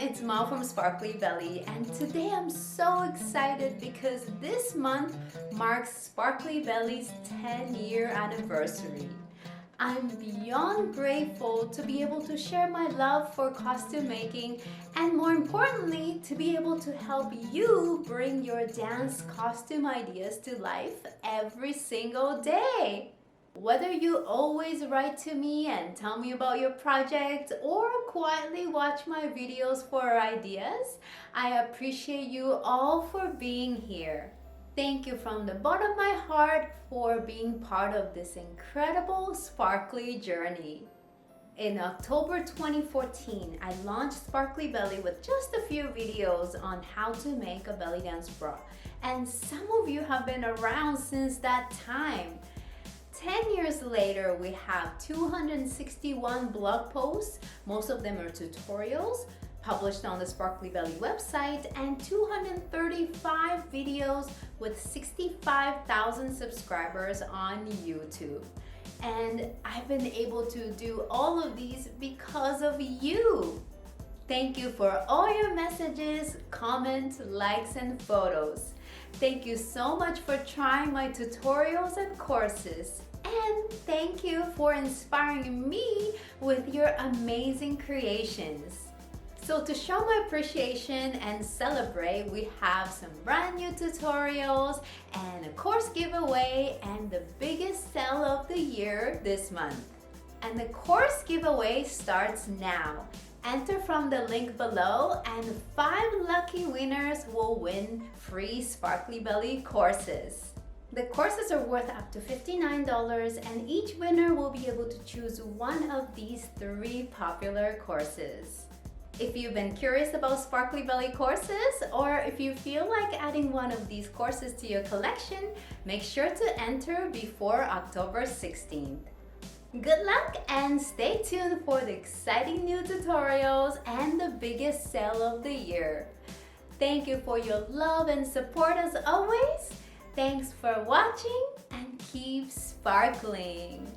it's Mal from Sparkly Belly, and today I'm so excited because this month marks Sparkly Belly's 10-year anniversary. I'm beyond grateful to be able to share my love for costume making and, more importantly, to be able to help you bring your dance costume ideas to life every single day. Whether you always write to me and tell me about your project or quietly watch my videos for ideas, I appreciate you all for being here. Thank you from the bottom of my heart for being part of this incredible sparkly journey. In October 2014, I launched Sparkly Belly with just a few videos on how to make a belly dance bra, and some of you have been around since that time. 10 years later, we have 261 blog posts, most of them are tutorials, published on the Sparkly Belly website, and 235 videos with 65,000 subscribers on YouTube. And I've been able to do all of these because of you. Thank you for all your messages, comments, likes, and photos. Thank you so much for trying my tutorials and courses. And thank you for inspiring me with your amazing creations. So to show my appreciation and celebrate, we have some brand new tutorials and a course giveaway and the biggest sale of the year this month. And the course giveaway starts now. Enter from the link below and 5 lucky winners will win free Sparkly Belly courses. The courses are worth up to $59 and each winner will be able to choose one of these 3 popular courses. If you've been curious about Sparkly Belly courses, or if you feel like adding one of these courses to your collection, make sure to enter before October 16th. Good luck and stay tuned for the exciting new tutorials and the biggest sale of the year. Thank you for your love and support as always. Thanks for watching and keep sparkling.